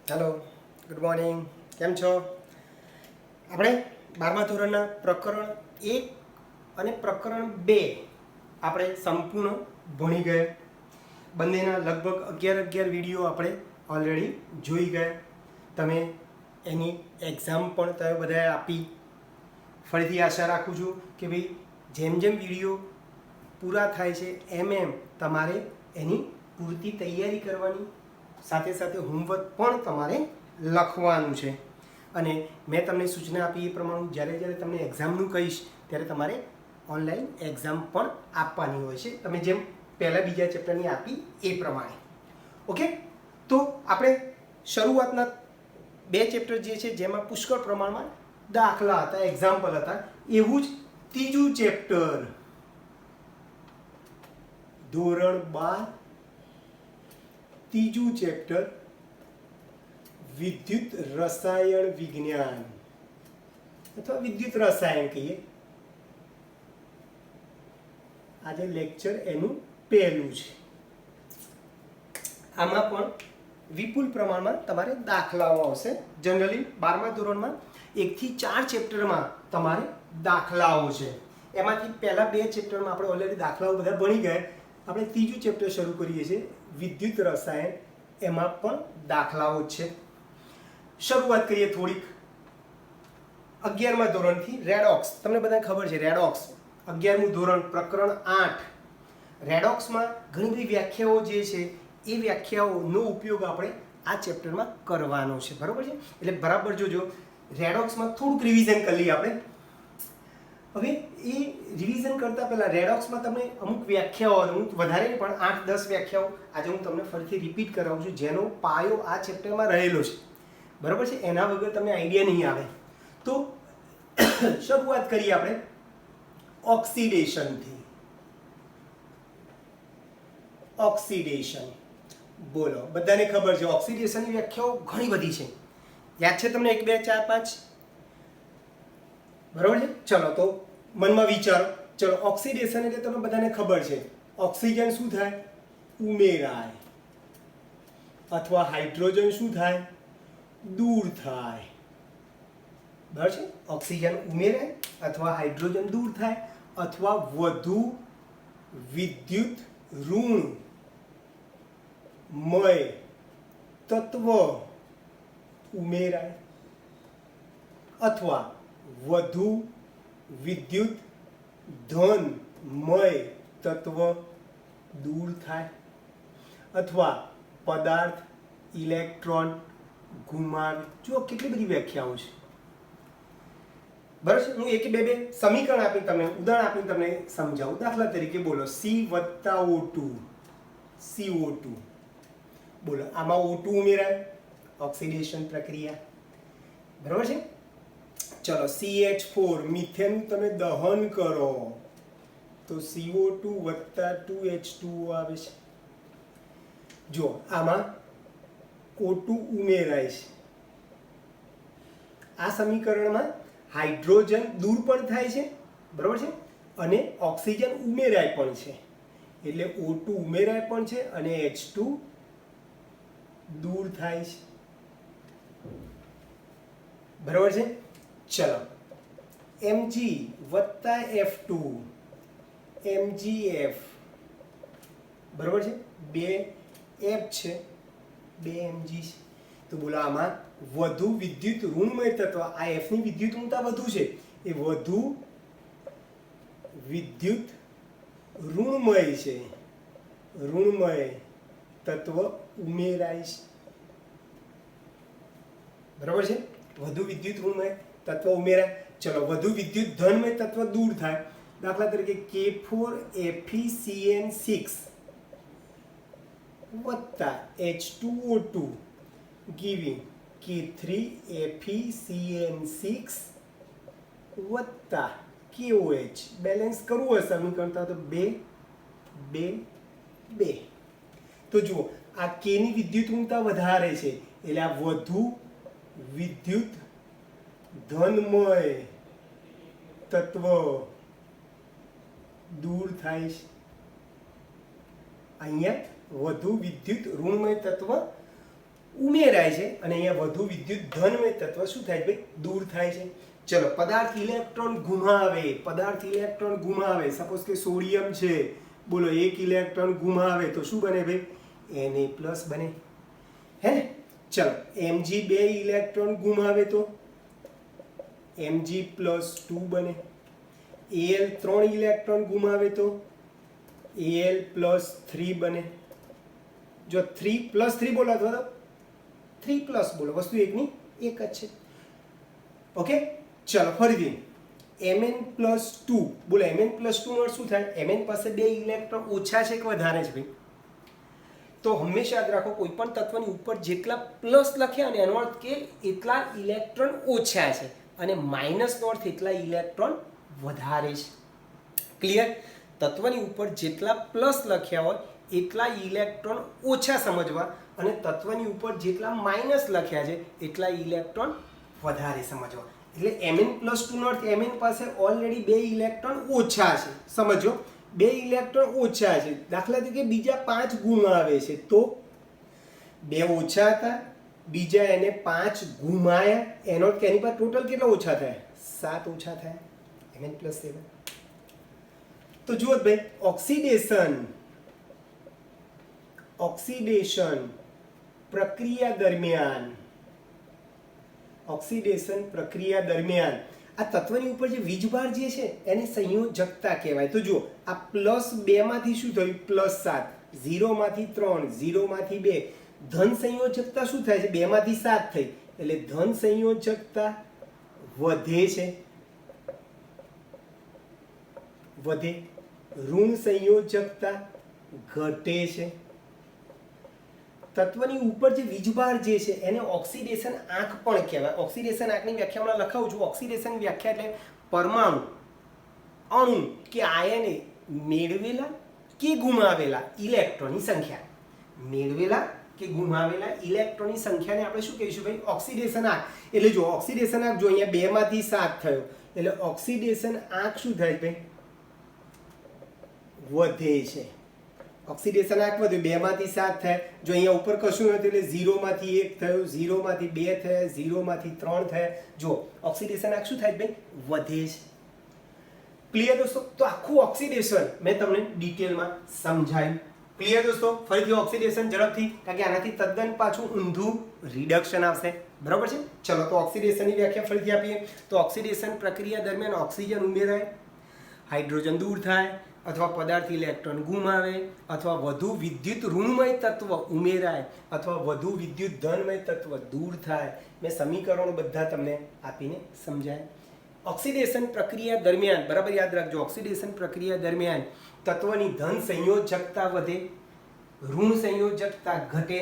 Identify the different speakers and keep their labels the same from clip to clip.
Speaker 1: Hello, good morning. કેમ છો? આપણે 12મા ધોરણના પ્રકરણ 1 અને પ્રકરણ 2 આપણે સંપૂર્ણ ભણી ગયા. બંનેના લગભગ 11 વિડીયો આપણે ઓલરેડી જોઈ ગયા. તમે એની એક્ઝામ પણ તમે બધાએ આપી. ફરીથી આશા રાખું છું કે ભાઈ જેમ જેમ વિડીયો પૂરા થાય છે એમ તમારે એની પૂરતી તૈયારી કરવાની, સાથે સાથે હોમવર્ક પણ તમારે લખવાનું છે. અને મેં તમને સૂચના આપી એ પ્રમાણે જ્યારે જ્યારે તમને એક્ઝામનું કહીશ ત્યારે તમારે ઓનલાઈન એક્ઝામ પણ આપવાની હોય છે, તમે જેમ પહેલાં બીજા ચેપ્ટરની આપી એ પ્રમાણે. ઓકે, તો આપણે શરૂઆતના 2 ચેપ્ટર જે છે જેમાં પુષ્કળ પ્રમાણમાં દાખલા હતા, એક્ઝામ્પલ હતા, એવું જ ત્રીજું ચેપ્ટર ધોરણ 12 ત્રીજું ચેપ્ટર વિદ્યુત રસાયણ વિજ્ઞાન અથવા વિદ્યુત રસાયણ કહીએ. આજે લેક્ચર એનું પહેલું છે. આમાં પણ વિપુલ પ્રમાણમાં તમારે દાખલાઓ આવશે. જનરલી 12મા ધોરણમાં 1 થી 4 ચેપ્ટરમાં તમારે દાખલાઓ છે. એમાંથી પહેલા 2 ચેપ્ટરમાં આપણે ઓલરેડી દાખલાઓ બધા ભણી ગયા. આપણે ત્રીજું ચેપ્ટર શરૂ કરીએ છીએ વિદ્યુત રસાયણ, એમાં પણ દાખલાઓ જ છે. શરૂઆત કરીએ થોડીક 11મા ધોરણથી. રેડોક્સ તમને બધાને ખબર છે. રેડોક્સ 11મું ધોરણ પ્રકરણ 8. રેડોક્સમાં ઘણી બધી વ્યાખ્યાઓ જે છે એ વ્યાખ્યાઓનો ઉપયોગ આપણે આ ચેપ્ટરમાં કરવાનો છે, બરાબર છે? એટલે બરાબર જોજો. રેડોક્સમાં થોડુંક રિવિઝન કરી લઈએ આપણે. હવે એ રિવિઝન કરતાં પહેલાં રેડોક્સમાં તમને અમુક વ્યાખ્યાઓ, અમુક વધારે પણ 8-10 વ્યાખ્યાઓ આજે હું તમને ફરીથી રિપીટ કરાવું છું, જેનો પાયો આ ચેપ્ટરમાં રહેલો છે, બરાબર છે? એના વગર તમને આઈડિયા નહીં આવે. તો શરૂઆત કરીએ આપણે ઓક્સિડેશનથી. ઓક્સિડેશન બોલો, બધાને ખબર છે ઓક્સિડેશનની વ્યાખ્યાઓ ઘણી બધી છે. યાદ છે તમને 1 2 4 5? બરાબર છે. ચલો તો મનમાં વિચારો. ચલો, ઓક્સિડેશન એટલે તમને બધાને ખબર છે ઓક્સિજન શું થાય? ઉમેરાય. અથવા હાઇડ્રોજન શું થાય? દૂર થાય. બરાબર છે? ઓક્સિજન ઉમેરાય અથવા હાઇડ્રોજન દૂર થાય અથવા વધુ વિદ્યુત ઋણમય તત્વ ઉમેરાય અથવા વધુ વિદ્યુત ધનમય તત્વ દૂર થાય અથવા પદાર્થ ઇલેક્ટ્રોન ગુમાવે. જુઓ કેટલી બધી વ્યાખ્યાઓ છે, બરાબર છે? હું 1 2 સમીકરણ આપીને તમને, ઉદાહરણ આપીને તમને સમજાવું. દાખલા તરીકે બોલો C+O2, CO2. બોલો, આમાં O2 ઉમેરાય, ઓક્સિડેશન પ્રક્રિયા, બરાબર છે? ચલો, CH4 મિથેન તમે દહન કરો તો CO2 + 2H2O આવે છે. જો આમાં O2 ઉમેરાય છે. આ સમીકરણમાં હાઇડ્રોજન દૂર પણ થાય છે, બરાબર છે? અને ઓક્સિજન ઉમેરાય પણ છે. એટલે O2 ઉમેરાય પણ છે અને H2 દૂર થાય છે, બરાબર છે? ચલો, Mg + F2, MgF, બરાબર છે? 2 F છે, 2 Mg છે. તો બોલો આમાં વધુ વિદ્યુત ઋણમય તત્વ, આ F ની વિદ્યુત ઋણતા વધુ છે, એ વધુ વિદ્યુત ઋણમય છે, ઋણમય તત્વ ઉમેરાય છે, બરાબર છે? વધુ વિદ્યુત ઋણમય તત્વ ઉમેરાય. ચલો, વધુ વિદ્યુત ધનમય તત્વ દૂર થાય. દાખલા તરીકે K4FeCN6 વત્તા H2O2 giving K3FeCN6 વત્તા KOH. બેલેન્સ કરવું હોય સમીકરણ તો 2 2 2. તો જુઓ, આ K ની વિદ્યુત ઋણતા વધારે છે એટલે આ વધુ વિદ્યુત ધનમય તત્વ દૂર થાય છે. અહીંયા વધુ વિદ્યુત ઋણમય તત્વ ઉમેરાય છે અને અહીંયા વધુ વિદ્યુત ધનમય તત્વ શું થાય ભાઈ દૂર થાય છે. ચલો પદાર્થ ઇલેક્ટ્રોન ગુમાવે સપોઝ કે સોડિયમ છે બોલો 1 ઇલેક્ટ્રોન ગુમાવે તો શું બને ભાઈ Na+ બને હે ને. ચલો Mg 2 ઇલેક્ટ્રોન ગુમાવે તો Mg+2 બને. Al 3 ઇલેક્ટ્રોન ગુમાવે તો Al+3 બને. જો 3+3 બોલો અથવા તો 3+ બોલો વસ્તુ એકની એક જ છે. ઓકે ચલો ફરીથી Mn+2 બોલો Mn+2 નો શું થાય Mn પાસે 2 ઇલેક્ટ્રોન ઓછા છે કે વધારે છે ભાઈ તો હંમેશા યાદ રાખો કોઈ પણ તત્વની ઉપર જેટલા પ્લસ લખ્યા ને એનો અર્થ કે એટલા ઇલેક્ટ્રોન ઓછા છે અને માઇનસ નો અર્થ એટલા ઇલેક્ટ્રોન વધારે છે. ક્લિયર. તત્વની ઉપર જેટલા પ્લસ લખ્યા હોય એટલા ઇલેક્ટ્રોન ઓછા સમજવા અને તત્વની ઉપર જેટલા માઇનસ લખ્યા છે એટલા ઇલેક્ટ્રોન વધારે સમજવા. એટલે Mn+2 નો અર્થ Mn પાસે ઓલરેડી 2 ઇલેક્ટ્રોન ઓછા છે સમજો 2 ઇલેક્ટ્રોન ઓછા છે દાખલા તરીકે બીજા 5 ગુમાવે છે તો 2 ઓછા હતા બીજા એને 5 ગુમાયા એનો અર્થ એની પાસે ટોટલ કેટલા ઓછા થાય 7 ઓછા થાય Mn+7. તો જુઓ ભાઈ ઓક્સિડેશન પ્રક્રિયા દરમિયાન આ તત્વની ઉપર જે વીજભાર જે છે એને સંયોજકતા કહેવાય. તો જુઓ આ +2 માંથી શું થયું +7 0 માંથી 3 0 માંથી 2 ધન સંયોજકતા શું થાય છે 2 માંથી 7 થઈ એટલે ધન સંયોજકતા વધે છે ઋણ સંયોજકતા ઘટે છે. તત્વની ઉપર જે વીજભાર જે છે એને ઓક્સિડેશન આંક પણ કહેવાય. ઓક્સિડેશન આંકની વ્યાખ્યા હમણાં લખાવું છું. ઓક્સિડેશન વ્યાખ્યા એટલે પરમાણુ અણુ કે આયને મેળવેલા કે ગુમાવેલા ઇલેક્ટ્રોનની સંખ્યા સંખ્યાને આપણે શું કહીશું ભાઈ ઓક્સિડેશન આંક. એટલે જો ઓક્સિડેશન આંક જો અહીંયા 2 માંથી 7 થયો એટલે ઓક્સિડેશન આંક શું થાય ભાઈ વધે છે. ઓક્સિડેશન આંક વધ્યું 2 માંથી 7 થાય જો અહીંયા ઉપર કશું નથી એટલે 0 માંથી 1 થયો 0 માંથી 2 થયા 0 માંથી 3 થયા જો ઓક્સિડેશન આંક શું થાય ભાઈ વધે છે. ક્લિયર દોસ્તો. તો આખું ઓક્સિડેશન મેં તમને ડિટેલમાં સમજાવ્યું. ક્લિયર દોસ્તો. ફરીથી ઓક્સિડેશન ઝડપથી કારણ કે આનાથી તદ્દન પાછું ઊંધું રિડક્શન આવશે બરાબર છે. ચલો તો ઓક્સિડેશનની વ્યાખ્યા ફરીથી આપીએ તો ઓક્સિડેશન પ્રક્રિયા દરમિયાન ઓક્સિજન ઉમેરાય હાઇડ્રોજન દૂર થાય અથવા પદાર્થ ઇલેક્ટ્રોન ગુમાવે અથવા વધુ વિદ્યુત ઋણમય તત્વ ઉમેરાય અથવા વધુ વિદ્યુત ધનમય તત્વ દૂર થાય. મેં સમીકરણો બધા તમને આપીને સમજાય. ઓક્સિડેશન પ્રક્રિયા દરમિયાન બરાબર યાદ રાખજો ઓક્સિડેશન પ્રક્રિયા દરમિયાન તત્વની ધન સંયોજકતા વધે ઋણ સંયોજકતા ઘટે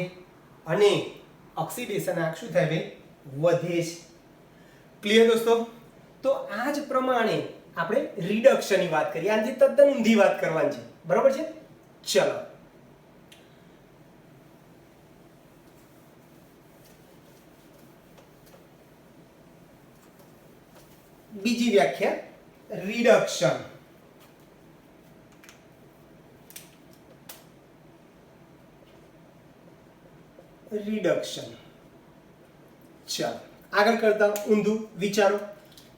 Speaker 1: અને ઓક્સિડેશન આંક શું થાય વધે છે. ક્લિયર દોસ્તો. તો આ જ પ્રમાણે આપણે રિડક્શનની વાત કરીએ. આની તદ્દન ઊંધી વાત કરવાની છે બરાબર છે. ચલો બીજી વ્યાખ્યા રિડક્શન. ચલો આગળ કરતા ઊંધું વિચારો.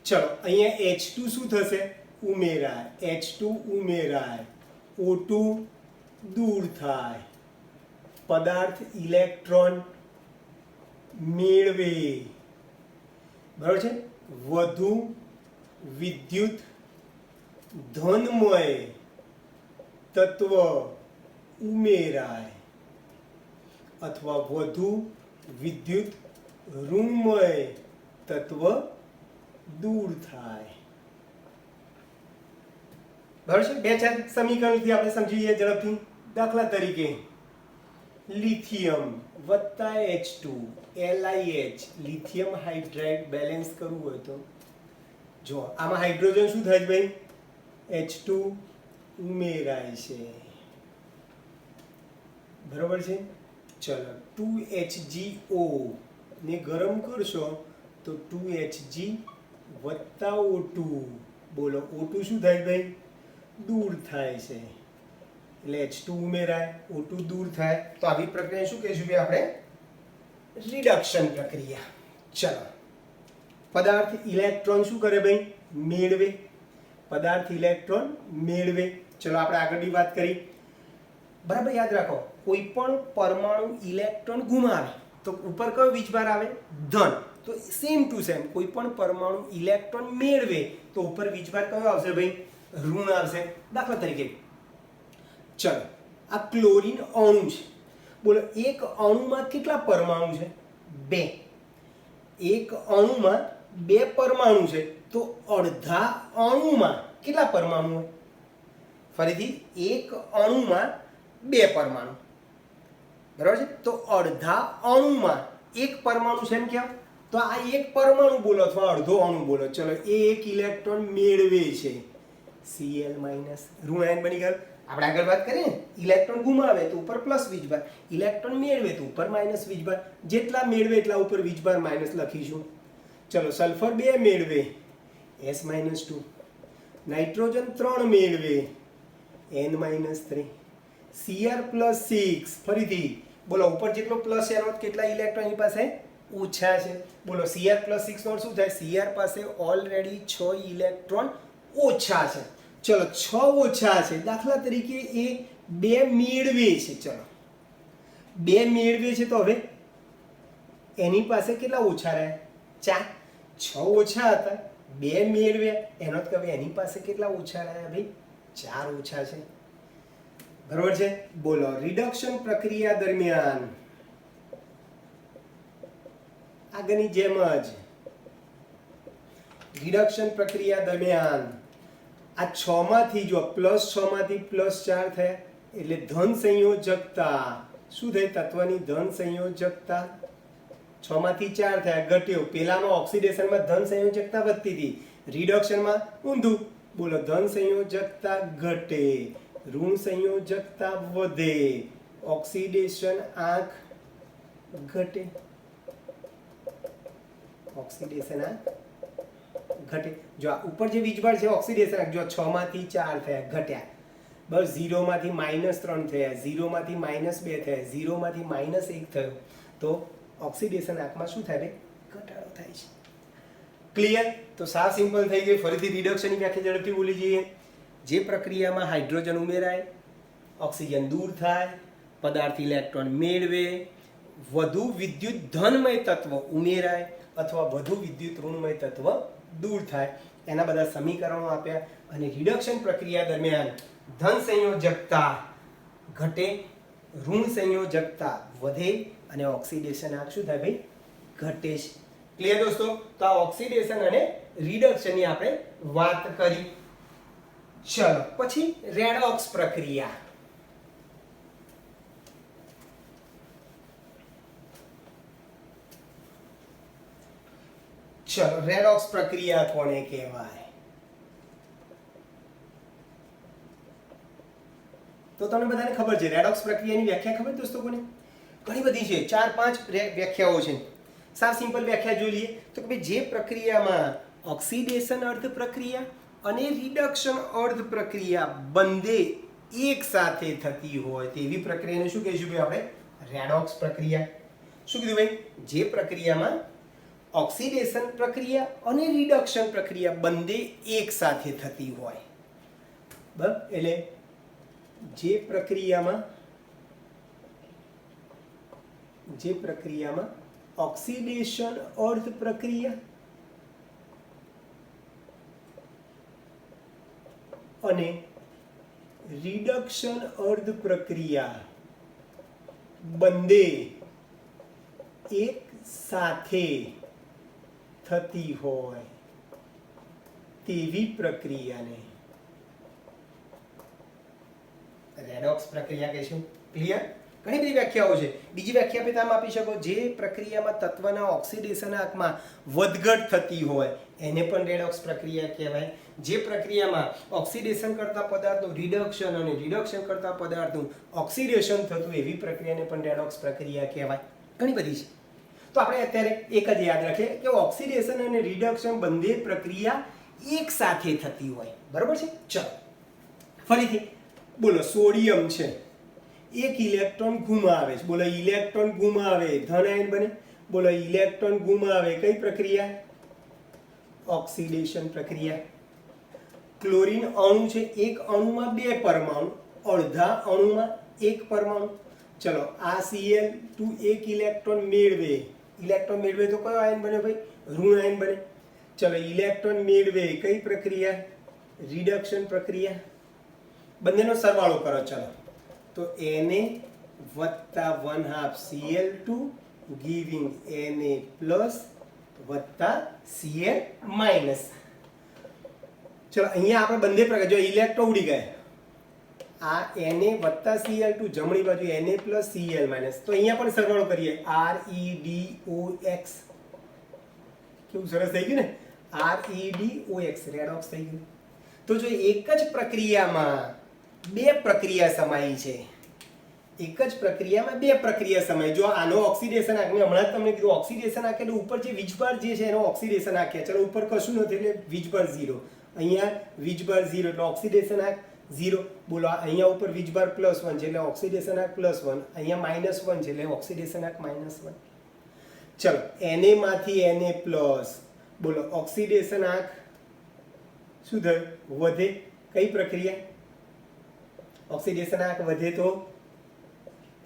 Speaker 1: ચલો અહીંયા H2 શું થશે ઉમેરાય H2 ઉમેરાય O2 દૂર થાય પદાર્થ ઇલેક્ટ્રોન મેળવે બરાબર છે. વધુ વિદ્યુત ધનમય તત્વ ઉમેરાય અથવા વધુ વિદ્યુત ઋણમય તત્વ દૂર થાય બરાબર છે. 2-4 સમીકરણથી આપણે સમજીએ ઝડપથી. દાખલા તરીકે લિથિયમ વત્તા H2 LiH lithium hydride balance કરવું હોય તો જો આમાં હાઇડ્રોજન શું થાય ભાઈ H2 ઉમેરાય છે બરાબર છે. ચલો 2HgO ને ગરમ કરશો તો 2Hg વત્તા O2 બોલો O2 શું થાય ભાઈ દૂર થાય છે એટલે H2 ઉમેરાય O2 દૂર થાય તો આવી પ્રક્રિયા શું કહીશું ભાઈ આપણે રિડક્શન પ્રક્રિયા. ચલો, પદાર્થ ઇલેક્ટ્રોન શું કરે ભાઈ? મેળવે. પદાર્થ ઇલેક્ટ્રોન મેળવે. ચલો આપણે આગળની વાત કરી. બરાબર યાદ રાખો, કોઈ પણ પરમાણુ ઇલેક્ટ્રોન ગુમાવે તો ઉપર કયો વીજભાર આવે? ધન. તો સેમ ટુ સેમ કોઈ પણ પરમાણુ ઇલેક્ટ્રોન મેળવે તો ઉપર વીજભાર કયો આવશે ભાઈ? ઋણ આવશે. દાખલા તરીકે ચલો આ ક્લોરીન અણુ છે. બોલો એક અણુમાં કેટલા પરમાણુ છે? 2. એક અણુમાં 2 પરમાણુ છે તો અડધા અણુમાં કેટલા પરમાણુ હોય? ફરીથી એક અણુમાં 2 પરમાણુ, બરાબર છે? તો અડધા અણુમાં એક પરમાણુ છે એમ કેમ? તો આ એક પરમાણુ બોલો અથવા અડધો અણુ બોલો. ચલો એ એક ઇલેક્ટ્રોન મેળવે છે, Cl માઇનસ, ઋણ આયન બની ગયો. આપણે આગળ વાત કરીએ ને, ઇલેક્ટ્રોન ગુમાવે તો ઉપર પ્લસ વીજભાર, ઇલેક્ટ્રોન મેળવે તો ઉપર માઇનસ વીજભાર. જેટલા મેળવે એટલા ઉપર વીજભાર માઇનસ લખીશું. ચલો સલ્ફર 2 મેળવે, S-2. નાઇટ્રોજન 3 મેળવે, N-3. Cr+6. ફરીથી બોલો ઉપર જેટલો પ્લસ એનો કેટલા ઇલેક્ટ્રોન એની પાસે ઓછા છે? બોલો Cr+6 નો શું થાય? Cr પાસે ઓલરેડી 6 ઇલેક્ટ્રોન ઓછા છે. ચલો 6 ઓછા છે. દાખલા તરીકે એ 2 મેળવે છે. ચલો 2 મેળવે છે તો હવે એની પાસે કેટલા ઓછા રહ્યા? 4. 6 ઓછા હતા, 2 મેળવ્યા, એનો જ કહે એની પાસે કેટલા ઓછા રહ્યા ભાઈ? 4 ઓછા છે. બરોબર છે? બોલો રિડક્શન પ્રક્રિયા દરમિયાન આગળની જેમ જ રિડક્શન પ્રક્રિયા દરમિયાન આ 6 માંથી જો +6 માંથી +4 થયા એટલે ધન સંયોજકતા શું થઈ? તત્વની ધન સંયોજકતા 6 માંથી 4 થયા, ઘટ્યો. પેલામાં ઓક્સિડેશનમાં ધન સંયોજકતા વધતી હતી, રિડક્શનમાં ઊંધું. બોલો ધન સંયોજકતા ઘટે, ઋણ સંયોજકતા વધે, ઓક્સિડેશન આંક ઘટે. ઓક્સિડેશન આંક ઘટે. જો આ ઉપર જે વીજભાર છે ઓક્સિડેશન આંક જો 6 માંથી 4 થયા, ઘટ્યા. બસ 0 માંથી -3 થયા, 0 માંથી -2 થયા, 0 માંથી -1 થયો તો ઓક્સિડેશન આંકમાં શું થાય? ઘટાડો થાય છે. ક્લિયર? તો સાવ સિમ્પલ થઈ ગયું. ફરીથી રિડક્શનની વ્યાખ્યા ઝડપથી બોલી જઈએ. જે પ્રક્રિયામાં હાઇડ્રોજન ઉમેરાય, ઓક્સિજન દૂર થાય, પદાર્થ ઇલેક્ટ્રોન મેળવે, વધુ વિદ્યુત ધનમય તત્વ ઉમેરાય અથવા વધુ વિદ્યુત ઋણમય તત્વ દૂર થાય, એના બધા સમીકરણો આપ્યા. અને રિડક્શન પ્રક્રિયા દરમિયાન ધન સંયોજકતા ઘટે, ઋણ સંયોજકતા વધે અને ઓક્સિડેશન આંક શું થાય ભાઈ? ઘટે છે. ક્લિયર દોસ્તો? તો આ ઓક્સિડેશન અને રિડક્શનની આપણે વાત કરી. ચલો પછી રેડોક્સ પ્રક્રિયા. ચલો રેડોક્સ પ્રક્રિયા કોને કહેવાય? તો તમને બધાને ખબર છે રેડોક્સ પ્રક્રિયાની વ્યાખ્યા ખબર દોસ્તો કોને? ઘણી બધી છે, 4-5 વ્યાખ્યાઓ છે. સાવ સિમ્પલ વ્યાખ્યા જોઈ લઈએ તો કે જે પ્રક્રિયામાં ઓક્સિડેશન અર્ધ પ્રક્રિયા અને રિડક્શન અર્ધ પ્રક્રિયા બંને એક સાથે થતી હોય તેવી પ્રક્રિયાને શું કહીશું ભાઈ આપણે? રેડોક્સ પ્રક્રિયા. શું કીધું ભાઈ? જે પ્રક્રિયામાં ઓક્સિડેશન પ્રક્રિયા અને રિડક્શન પ્રક્રિયા બંને એક સાથે થતી હોય. બરાબર? એટલે જે પ્રક્રિયામાં ઓક્સિડેશન અર્ધ પ્રક્રિયા અને રિડક્શન અર્ધ પ્રક્રિયા બંને એક સાથે થતી હોય તેવી પ્રક્રિયાને રેડોક્સ પ્રક્રિયા કહીશું. ક્લિયર? ઘણી બધી વ્યાખ્યાઓ છે. બીજી વ્યાખ્યા પણ તમે આપી શકો. જે પ્રક્રિયામાં તત્વના ઓક્સિડેશન આંકમાં વધઘટ થતી હોય એને પણ રેડોક્સ પ્રક્રિયા કહેવાય. જે પ્રક્રિયામાં ઓક્સિડેશન કરતા પદાર્થનું રિડક્શન અને રિડક્શન કરતા પદાર્થનું ઓક્સિડેશન થતું એવી પ્રક્રિયાને પણ રેડોક્સ પ્રક્રિયા કહેવાય. ઘણી બધી છે. તો આપણે અત્યારે એક જ યાદ રાખીએ કે ઓક્સિડેશન અને રિડક્શન બંને પ્રક્રિયા એક સાથે થતી હોય. બરાબર છે? ચલો ફરીથી બોલો. સોડિયમ છે એક ઇલેક્ટ્રોન ગુમાવે છે. બોલો ઇલેક્ટ્રોન ગુમાવે, ધન આયન બને. બોલો ઇલેક્ટ્રોન ગુમાવે, કઈ પ્રક્રિયા? ઓક્સિડેશન પ્રક્રિયા. ક્લોરીન અણુ છે, એક અણુમાં બે પરમાણુ, અડધા અણુમાં એક પરમાણુ. ચલો આ Cl2 એક ઇલેક્ટ્રોન મેળવે. ઇલેક્ટ્રોન મેળવે તો કયો આયન બને ભાઈ? ઋણ આયન બને. ચલો ઇલેક્ટ્રોન મેળવે, કઈ પ્રક્રિયા? રિડક્શન પ્રક્રિયા. બંનેનો સરવાળો કરો. ચલો તો Na વત્તા 1/2 Cl2 ગિવિંગ Na પ્લસ વત્તા Cl માઇનસ. ચલો અહીંયા આપણે બંને પ્રકાર, જો ઇલેક્ટ્રોન ઉડી ગયા, આ Na વત્તા Cl2 જમણી બાજુ Na પ્લસ Cl માઇનસ. તો અહીંયા પણ સરવાળો કરીએ. ReDOX કેવું સરસ થઈ ગયું ને? ReDOX રેડોક્સ થઈ ગયું. તો જો એક જ પ્રક્રિયામાં બે પ્રક્રિયા સમાઈ છે, એક જ પ્રક્રિયામાં બે પ્રક્રિયા સમાઈ. જો આનો ઓક્સિડેશન આંક, મેં હમણાં જ તમને કીધું ઓક્સિડેશન આંક એટલે ઉપર જે વીજભાર જે છે એનો ઓક્સિડેશન આંક. ચલો ઉપર કશું નથી એટલે વીજભાર 0, અહીંયા વીજભાર 0 એટલે ઓક્સિડેશન આંક 0. બોલો અહીંયા ઉપર વીજભાર +1 છે એટલે ઓક્સિડેશન આંક +1, અહીંયા -1 છે એટલે ઓક્સિડેશન આંક -1. ચલો Na માંથી Na પ્લસ, બોલો ઓક્સિડેશન આંક શું થયું? વધે. કઈ પ્રક્રિયા? ઓક્સિડેશન આંક વધે તો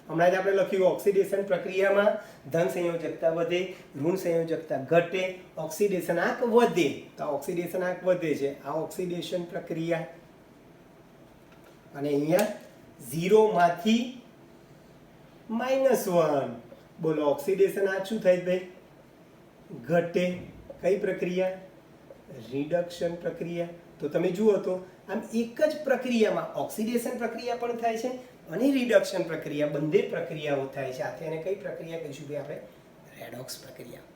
Speaker 1: હમણાં જ આપણે લખ્યું ઓક્સિડેશન પ્રક્રિયામાં ધન સંયોજકતા વધે, ઋણ સંયોજકતા ઘટે, ઓક્સિડેશન આંક વધે. તો ઓક્સિડેશન આંક વધે છે, આ ઓક્સિડેશન પ્રક્રિયા. અને અહીંયા 0 માંથી -1, બોલો ઓક્સિડેશન આંક શું થાય ભાઈ? ઘટે. કઈ પ્રક્રિયા? રિડક્શન પ્રક્રિયા. તો તમે જુઓ તો આમ એક જ પ્રક્રિયામાં ઓક્સિડેશન પ્રક્રિયા પણ થાય છે અને રિડક્શન પ્રક્રિયા, બંને પ્રક્રિયાઓ થાય છે. આથી એને કઈ પ્રક્રિયા કહીશું ભાઈ આપણે? રેડોક્સ પ્રક્રિયા.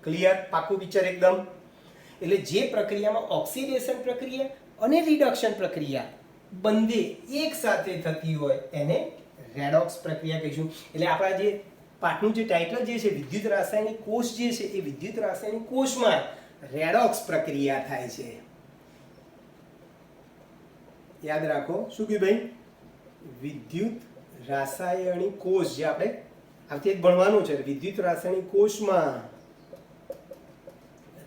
Speaker 1: ક્લિયર? પાકું પિક્ચર એકદમ. એટલે જે પ્રક્રિયામાં ઓક્સિડેશન પ્રક્રિયા અને રિડક્શન પ્રક્રિયા બંને એક સાથે થતી હોય એને રેડોક્સ પ્રક્રિયા કહીશું. એટલે આપણા જે પાઠનું જે ટાઇટલ જે છે વિદ્યુત રાસાયણિક કોષ જે છે એ વિદ્યુત રાસાયણિક કોષમાં રેડોક્સ પ્રક્રિયા થાય છે. યાદ રાખો. શું કીધું ભાઈ? વિદ્યુત રાસાયણિક કોષ, જે આપણે આવતી એક ભણવાનું છે. વિદ્યુત રાસાયણિક કોષમાં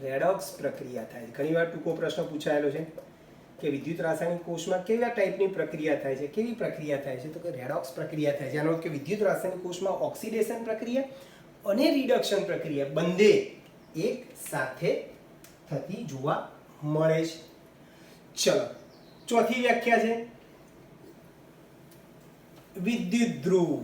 Speaker 1: રેડોક્સ પ્રક્રિયા થાય છે. ઘણીવાર ટૂંકો પ્રશ્ન પૂછાયેલો છે કે વિદ્યુત રાસાયણિક કોષમાં કેવા ટાઈપની પ્રક્રિયા થાય છે? કેવી પ્રક્રિયા થાય છે? તો કે રેડોક્સ પ્રક્રિયા થાય છે. આનો અર્થ કે વિદ્યુત રાસાયણિક કોષમાં ઓક્સિડેશન પ્રક્રિયા અને રિડક્શન પ્રક્રિયા બંને એક સાથે થતી જોવા મળે છે. ચલો ચોથી વ્યાખ્યા છે વિદ્યુત ધ્રુવ.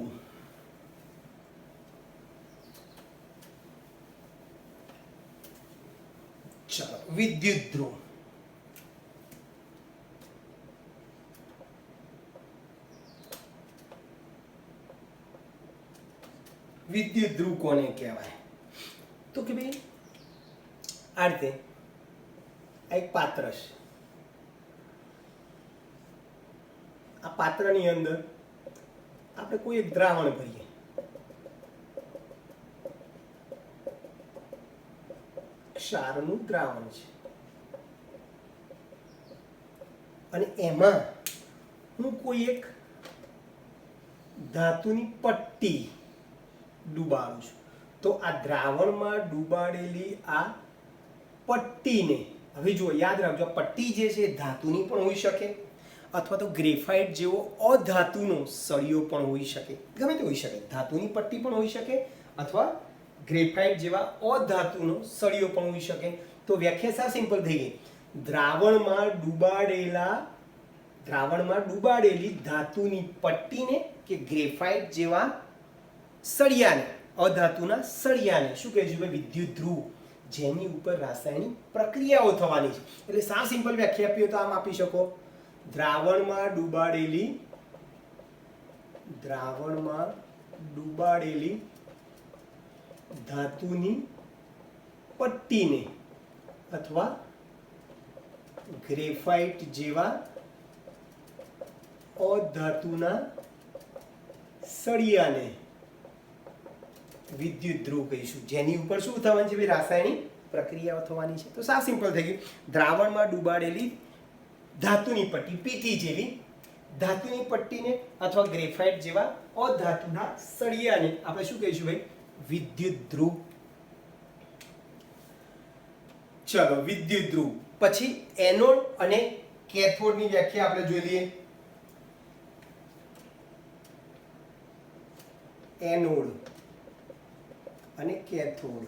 Speaker 1: ચલો વિદ્યુત ધ્રુવ. વિદ્યુત ધ્રુવ કોને કહેવાય? તો કે ભાઈ આ રીતે આ એક પાત્ર છે. આ પાત્રની અંદર આપણે કોઈ એક દ્રાવણ ભરીએ, ક્ષારનું દ્રાવણ છે, અને એમાં હું કોઈ એક ધાતુની પટ્ટી ડુબાડું છું. તો આ દ્રાવણમાં ડુબાડેલી આ પટ્ટીને, હવે જુઓ યાદ રાખજો, પટ્ટી જે છે ધાતુની પણ હોઈ શકે અથવા તો ગ્રેફાઇટ જેવો અધાતુનો સળિયો પણ હોઈ શકે, ગમે તે હોઈ શકે. ધાતુની પટ્ટી પણ હોઈ શકે અથવા ગ્રેફાઇટ જેવા અધાતુનો સળિયો પણ હોઈ શકે. તો વ્યાખ્યા સાવ સિમ્પલ થઈ ગઈ. દ્રાવણમાં ડુબાડેલી ધાતુની પટ્ટીને કે ગ્રેફાઇટ જેવા સળિયાને, અધાતુના સળિયાને શું કહેશું ભાઈ? વિદ્યુત ધ્રુવ, જેની ઉપર રાસાયણિક પ્રક્રિયાઓ થવાની છે. એટલે સાવ સિમ્પલ વ્યાખ્યા આપીએ તો આમ આપી શકો: દ્રાવણમાં ડુબાડેલી ધાતુની પટ્ટીને અથવા ગ્રેફાઇટ જેવા અધાતુના સળિયાને વિદ્યુત ધ્રુવ કહીશું, જેની ઉપર શું થવાનું છે? રાસાયણિક પ્રક્રિયાઓ થવાની છે. તો સાવ સિમ્પલ થઈ ગયું. દ્રાવણમાં ડુબાડેલી ધાતુની પટ્ટી, પીટી જેવી ધાતુની પટ્ટીને અથવા ગ્રેફાઇટ જેવા અધાતુના સળિયાને આપણે શું કહીશું ભાઈ? વિદ્યુત ધ્રુવ. ચલો, વિદ્યુત ધ્રુવ. પછી એનોડ અને કેથોડની વ્યાખ્યા આપણે જોઈ લઈએ. એનોડ અને કેથોડ.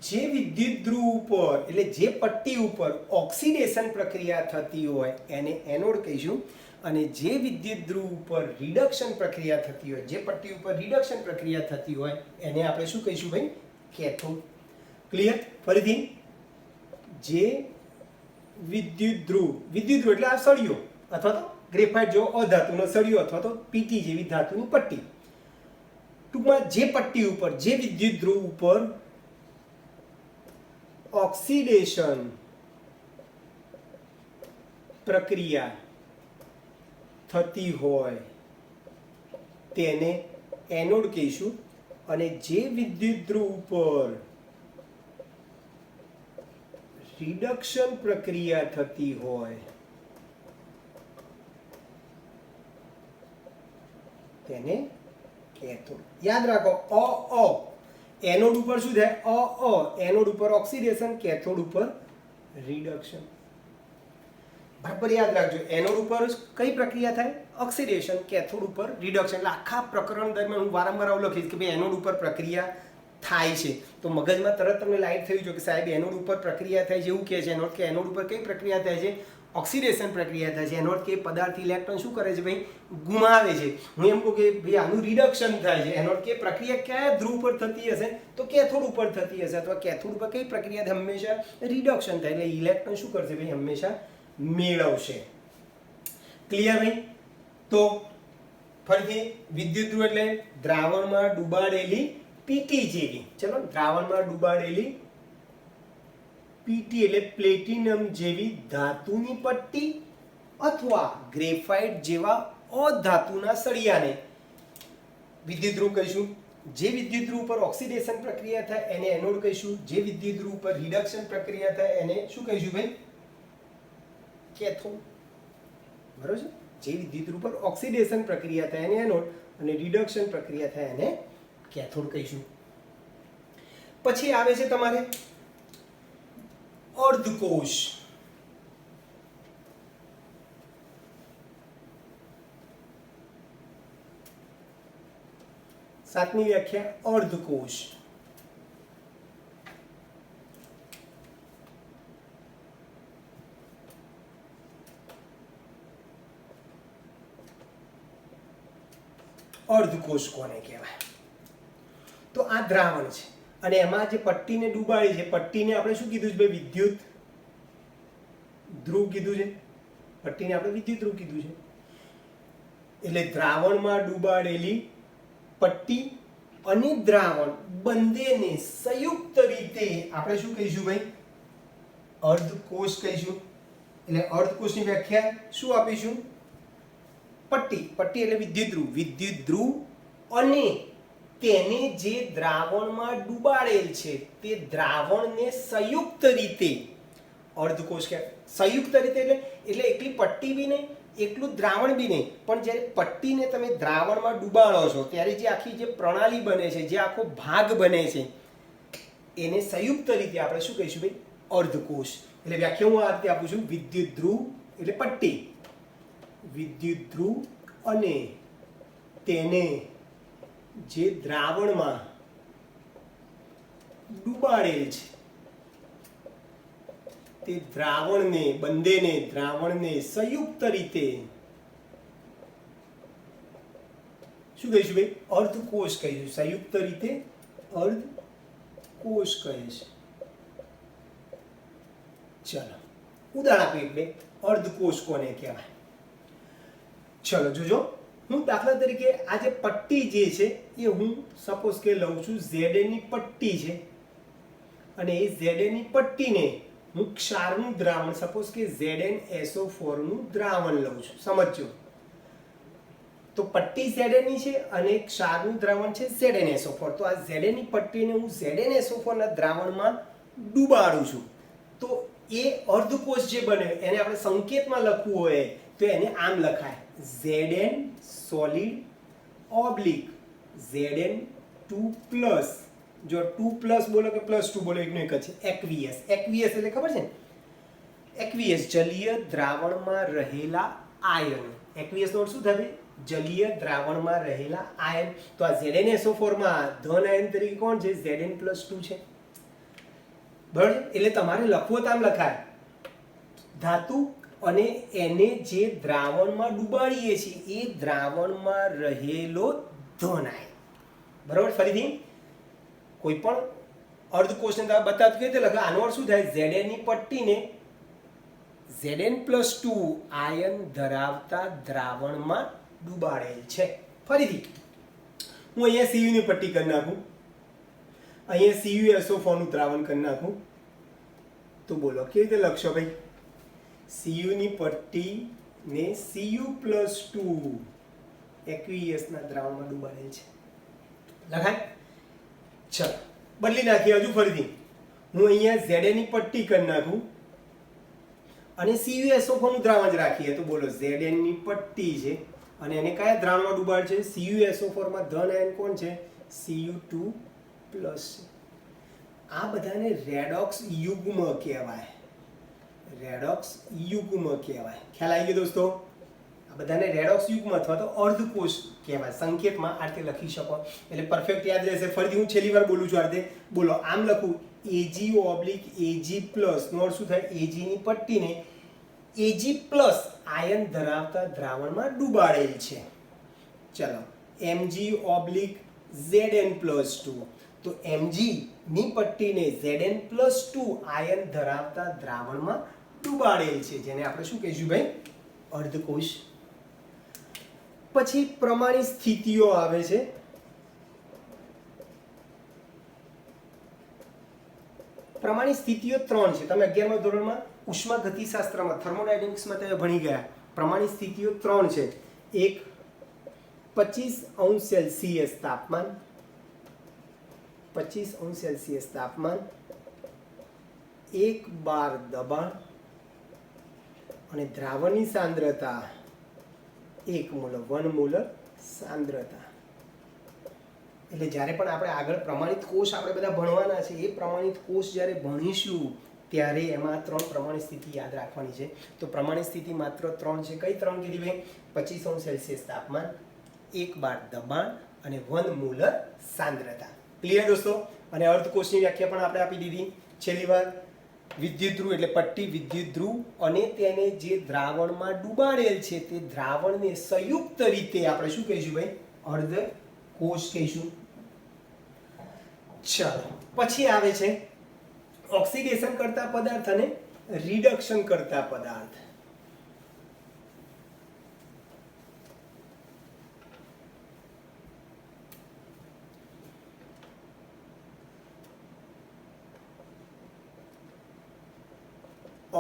Speaker 1: જે વિદ્યુત ધ્રુવ ઉપર એટલે જે પટ્ટી ઉપર ઓક્સિડેશન પ્રક્રિયા થતી હોય એને એનોડ કહીશું, અને જે વિદ્યુત ધ્રુવ ઉપર રિડક્શન પ્રક્રિયા થતી હોય, જે પટ્ટી ઉપર રિડક્શન પ્રક્રિયા થતી હોય એને આપણે શું કહીશું ભાઈ? કેથોડ. ક્લિયર? ફરીથી, જે વિદ્યુત ધ્રુવ એટલે આ સળિયો અથવા તો ગ્રેફાઇટ જેવો અધાતુનો સળિયો અથવા તો પીટી જેવી ધાતુની પટ્ટી, ટૂંકમાં જે પટ્ટી ઉપર જે વિદ્યુત ધ્રુવ ઉપર ઓક્સિડેશન પ્રક્રિયા થતી હોય તેને એનોડ કહીશું, અને જે વિદ્યુત ધ્રુવ ઉપર રિડક્શન પ્રક્રિયા થતી હોય તેને કેથોડ. યાદ રાખો, એનોડ ઉપર શું થાય? એનોડ ઉપર ઓક્સિડેશન, કેથોડ ઉપર રિડક્શન. બરાબર યાદ રાખજો. એનોડ ઉપર કઈ પ્રક્રિયા થાય? ઓક્સિડેશન. કેથોડ ઉપર રિડક્શન. એટલે આખા પ્રકરણ દરમિયાન હું વારંવાર આવું લખીશ કે ભાઈ એનોડ ઉપર પ્રક્રિયા થાય છે, તો મગજમાં તરત તમને લાઈટ થઈ જો કે સાહેબ એનોડ ઉપર પ્રક્રિયા થાય છે એવું કહે છે. એનોડ ઉપર કઈ પ્રક્રિયા થાય છે? ઓક્સિડેશન પ્રક્રિયા થાય છે. એનો અર્થ કે પદાર્થ ઇલેક્ટ્રોન શું કરે છે ભાઈ? ગુમાવે છે. હું એમ કહું કે ભાઈ આનું રિડક્શન થાય છે, એનો અર્થ કે પ્રક્રિયા કયા ધ્રુવ પર થતી હશે? તો કેથોડ ઉપર થતી હશે, અથવા કેથોડ ઉપર કઈ પ્રક્રિયા હંમેશા રિડક્શન થાય, એટલે ઇલેક્ટ્રોન શું કરશે ભાઈ? હંમેશા મેળવશે. ક્લિયર ભાઈ? તો ફરીથી, વિદ્યુત ધ્રુવ એટલે દ્રાવણમાં ડૂબાડેલી પીટી જેવી. ચલો, દ્રાવણમાં ડૂબાડેલી પીટી એટલે પ્લેટિનમ જેવી ધાતુની પટ્ટી અથવા ગ્રેફાઇટ જેવા અધાતુના સળિયાને વિદ્યુત ધ્રુવ કહીશું. જે વિદ્યુત ધ્રુવ પર ઓક્સિડેશન પ્રક્રિયા થાય એને એનોડ કહીશું. જે વિદ્યુત ધ્રુવ પર રિડક્શન પ્રક્રિયા થાય એને શું કહીશું ભાઈ? કેથોડ. બરોબર છે? જે વિદ્યુત ધ્રુવ પર ઓક્સિડેશન પ્રક્રિયા થાય એને એનોડ, અને રિડક્શન પ્રક્રિયા થાય એને કેથોડ કહીશું. પછી આવે છે તમારે અર્ધકોષ. સાતમી વ્યાખ્યા અર્ધકોષ. અર્ધકોષ કોને કહેવાય? તો આ દ્રાવણ છે અને એમાં જે પટ્ટીને ડૂબાડી છે, પટ્ટીને આપણે શું કીધું છે ભાઈ? વિદ્યુત ધ્રુવ કીધું છે. પટ્ટીને આપણે વિદ્યુત ધ્રુવ કીધું છે. એટલે દ્રાવણમાં ડૂબાડેલી પટ્ટી અને દ્રાવણ બંનેને સંયુક્ત રીતે આપણે શું કહીશું ભાઈ? અર્ધકોષ કહીશું. એટલે અર્ધકોષની વ્યાખ્યા શું આપીશું? પટ્ટી એટલે વિદ્યુત ધ્રુવ. વિદ્યુત ધ્રુવ અને તેને જે દ્રાવણમાં ડૂબાડેલ છે તે દ્રાવણને સંયુક્ત રીતે અર્ધકોષ કહેવાય. સંયુક્ત રીતે એટલે એકલી પટ્ટી બી નહીં, એકલું દ્રાવણ બી નહીં, પણ જ્યારે પટ્ટીને તમે દ્રાવણમાં ડૂબાડો છો ત્યારે જે આખી જે પ્રણાલી બને છે, જે આખો ભાગ બને છે, એને સંયુક્ત રીતે આપણે શું કહીશું ભાઈ? અર્ધકોષ. એટલે વ્યાખ્યા હું આ રીતે આપું છું. વિદ્યુત ધ્રુવ એટલે પટ્ટી, વિદ્યુત ધ્રુવ અને તેને જે દ્રાવણમાં ડૂબાડેલ છે તે દ્રાવણને સંયુક્ત રીતે શું કહીશું ભાઈ? અર્ધકોષ કહીશું. સંયુક્ત રીતે અર્ધકોષ કહે છે. ચલો ઉદાહરણ આપીએ એટલે અર્ધકોષ કોને કહેવાય? ચલો જોજો. હું દાખલા તરીકે આ જે પટ્ટી જે છે એ હું સપોઝ કે લઉં છું Za ની પટ્ટી છે, અને એ Za ની પટ્ટીને હું ક્ષારનું દ્રાવણ સપોઝ કે ZnSO4 નું દ્રાવણ લઉં છું. સમજો તો પટ્ટી Za ની છે અને ક્ષારનું દ્રાવણ છે ZnSO4. તો આ Za ની પટ્ટીને હું ZnSO4 ના દ્રાવણમાં ડૂબાડું છું. તો એ અર્ધકોષ જે બને એને આપણે સંકેતમાં લખવું હોય તો એને આમ લખાય Zn solid oblique Zn2 plus. જો 2 પ્લસ બોલો કે +2 બોલો એકનો એક જ છે. એક્વિયસ. એક્વિયસ એટલે ખબર છે ને? એક્વિયસ જલીય દ્રાવણમાં રહેલા આયન. એક્વિયસ નો અર્થ શું થાય? જલીય દ્રાવણમાં રહેલા આયન. તો આ ZnSO4 માં ધન આયન તરીકે કોણ છે? Zn+2 છે. બરાબર? એટલે તમારે લખવો તો આમ લખાય ધાતુ અને એને જે દ્રાવણમાં ડુબાડીએ છીએ એ દ્રાવણમાં રહેલો ધન આયન. બરાબર? ફરીથી કોઈ પણ અર્ધકોષને તમે બતાવતું કે લખો આનો અર્થ શું થાય? Zn ની પટ્ટીને Zn+2 આયન ધરાવતા દ્રાવણમાં ડુબાડેલ છે. ફરીથી હું અહીંયા Cu ની પટ્ટી કરી નાખું, અહીંયા CuSO4 નું દ્રાવણ કરી નાખું, તો બોલો કેવી રીતે લખશો ભાઈ? Cu ની પટ્ટીને Cu+2 એક્વિયસના દ્રાવણમાં ડુબાડેલ છે. લખાય? ચલો બદલી નાખીએ. હજુ ફરીથી હું અહીંયા Zn ની પટ્ટી કરી નાખું અને CuSO4 નું દ્રાવણ જ રાખીએ, તો બોલો Zn ની પટ્ટી છે અને એને કયા દ્રાવણમાં ડુબાડ છે? CuSO4 માં ધન આયન કોણ છે? Cu2+. આ બધાને રેડોક્સ યુગ્મ કહેવાય. રેડોક્સ યુગ્મ કહેવાય. ખ્યાલ આવી ગયો દોસ્તો? આ બધાને રેડોક્સ યુગ્મ અથવા તો અર્ધકોષ કહેવાય. સંકેતમાં આ રીતે લખી શકો એટલે પરફેક્ટ યાદ રહેશે. ફરીથી હું છેલ્લી વાર બોલું છું આ રીતે. બોલો આમ લખું Ag/Ag+. નો અર્થ શું થાય? Ag ની પટ્ટીને Ag+ આયન ધરાવતા દ્રાવણમાં ડુબાડેલ છે. ચલો Mg/Zn+2. તો Mg ની પટ્ટીને Zn+2 આયન ધરાવતા દ્રાવણમાં ડુબાડેલ છે, જેને આપણે શું કહીશું ભાઈ? અર્ધકોષ. પછી પ્રમાણિત સ્થિતિઓ આવે છે. પ્રમાણિત સ્થિતિઓ 3 છે. તમે 11મા ધોરણમાં ઉષ્માગતિશાસ્ત્રમાં થર્મોડાયનેમિક્સમાં તમે ભણી ગયા. પ્રમાણિત સ્થિતિઓ 3 છે. એક 25°C તાપમાન, 25°C તાપમાન, 1 બાર દબાણ અને દ્રાવણની સાંદ્રતા 1 મોલ 1 મોલર સાંદ્રતા. એટલે જ્યારે પણ આપણે આગળ પ્રમાણિત કોષ આપણે બધા ભણવાના છે, એ પ્રમાણિત કોષ જ્યારે ભણીશું ત્યારે એમાં 3 પ્રમાણિત સ્થિતિ યાદ રાખવાની છે. તો પ્રમાણિત સ્થિતિ માત્ર 3 છે. કઈ 3 કીધી ભાઈ? 25°C તાપમાન, 1 બાર દબાણ અને 1 મોલર સાંદ્રતા. ક્લિયર દોસ્તો? અને અર્ધકોષની વ્યાખ્યા પણ આપણે આપી દીધી. છેલ્લી વાર વિદ્યુત ધ્રુવ એટલે પટ્ટી વિદ્યુત ધ્રુવ અને તેને જે દ્રાવણમાં ડુબાડેલ છે તે દ્રાવણને સંયુક્ત રીતે આપણે શું કહીશું ભાઈ? અર્ધકોષ કહીશું. ચાલો પછી આવે છે ઓક્સિડેશન કરતા પદાર્થ અને રિડક્શન કરતા પદાર્થ.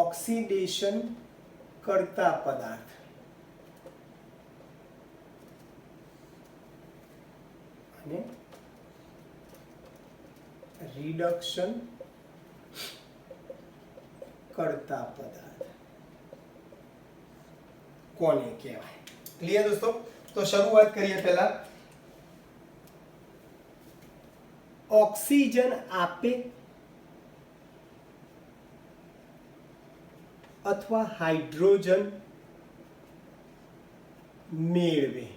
Speaker 1: ઓક્સિડેશન કરતા પદાર્થ અને રિડક્શન કરતા પદાર્થ કોને કહેવાય? ક્લિયર દોસ્તો? તો શરૂઆત કરીએ. પહેલા ઓક્સિજન આપે અથવા હાઇડ્રોજન મેળવે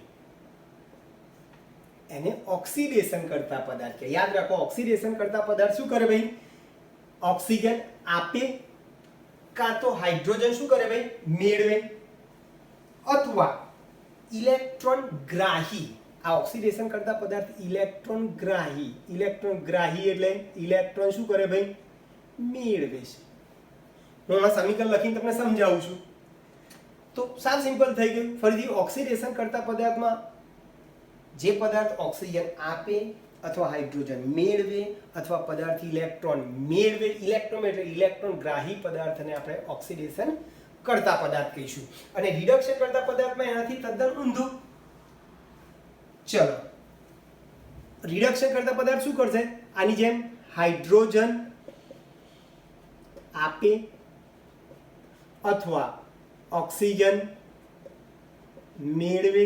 Speaker 1: એને ઓક્સિડેશન કરતા પદાર્થ કહે. યાદ રાખો, ઓક્સિડેશન કરતા પદાર્થ શું કરે ભાઈ? ઓક્સિજન આપે કાં તો હાઇડ્રોજન શું કરે ભાઈ? મેળવે અથવા ઇલેક્ટ્રોન ગ્રાહી. આ ઓક્સિડેશન કરતા પદાર્થ ઇલેક્ટ્રોન ગ્રાહી. ઇલેક્ટ્રોન ગ્રાહી એટલે ઇલેક્ટ્રોન શું કરે ભાઈ? મેળવે છે. હું આ સમીકરણ લખીને તમને સમજાવું છું. તો સાવ સિમ્પલ થઈ ગયું. ફરીથી ઓક્સિડેશન કરતા પદાર્થમાં જે પદાર્થ ઓક્સિજન આપે અથવા હાઇડ્રોજન મેળવે અથવા પદાર્થ ઇલેક્ટ્રોન મેળવે, ઇલેક્ટ્રોન એટલે ઇલેક્ટ્રોન ગ્રાહી પદાર્થને આપણે ઓક્સિડેશન કરતા પદાર્થ કહીશું. અને રિડક્શન કરતા પદાર્થમાં એનાથી તદ્દન ઊંધું. ચલો રિડક્શન કરતા પદાર્થ શું કરશે? આની જેમ હાઇડ્રોજન આપે અથવા ઓક્સિજન મેળવે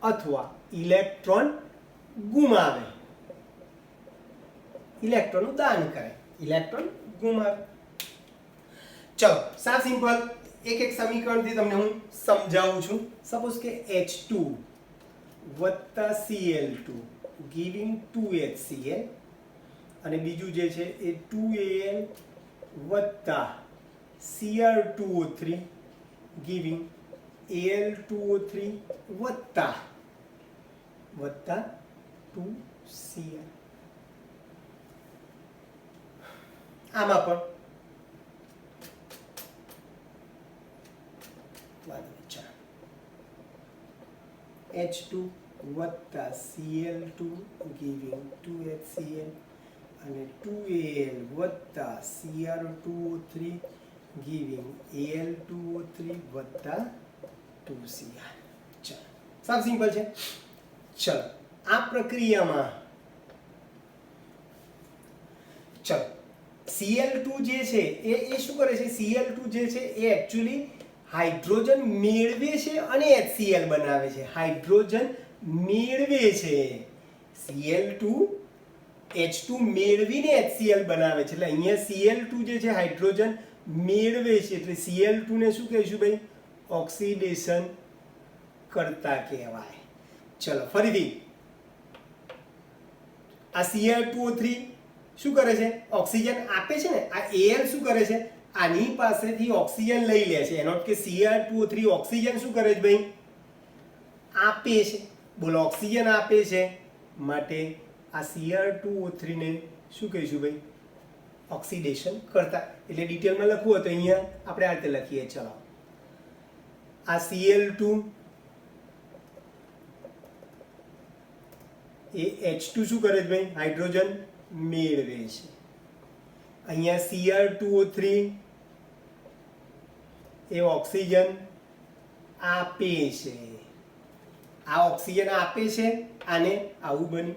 Speaker 1: અથવા ઇલેક્ટ્રોન ગુમાવે. ઇલેક્ટ્રોનનું દાન કરે, ઇલેક્ટ્રોન ગુમાવે. ચલો સાવ સિમ્પલ. એક એક સમીકરણથી તમને હું સમજાવું છું. સપોઝ કે H2 વત્તા Cl2 ગિવિંગ 2HCl અને બીજું જે છે એ 2Al વત્તા Cr2O3 ગિવિંગ Al2O3 વત્તા 2Cl. આમાં પણ H2 વત્તા Cl2 ગિવિંગ 2HCl અને 2Al વત્તા Cr2O3 ગિવિંગ Al2O3 વત્તા 2Cl. ચલો સાવ સિમ્પલ છે. ચલો આ પ્રક્રિયામાં ચલો Cl2 જે છે એ શું કરે છે? Cl2 જે છે એ એકચ્યુઅલી હાઇડ્રોજન મેળવે છે અને HCl બનાવે છે. હાઇડ્રોજન મેળવે છે. Cl2 H2 મેળવીને HCl બનાવે છે. એટલે અહીંયા Cl2 જે છે હાઇડ્રોજન મેળવે છે એટલે Cl2 ને શું કહીશું ભાઈ? ઓક્સિડેશન કરતા કહેવાય. ચલો ફરીથી આ Cr2O3 શું કરે છે? ઓક્સિજન આપે છે ને. આ Al શું કરે છે? આની પાસેથી ઓક્સિજન લઈ લે છે. એનો કે Cr2O3 ઓક્સિજન શું કરે છે ભાઈ? આપે છે. બોલો ઓક્સિજન આપે છે માટે આ Cr2O3 ને શું કહીશું ભાઈ? ઓક્સિડેશન કરતા. એટલે ડિટેલમાં લખવું હોય તો અહીંયા આપણે આ રીતે લખીએ. ચલો આ Cl2 એ H2 શું કરે છે ભાઈ? હાઇડ્રોજન મેળવે છે. અહીંયા Cr2O3 એ ઓક્સિજન આપે છે. આ ઓક્સિજન આપે છે આને, આવું બન્યું.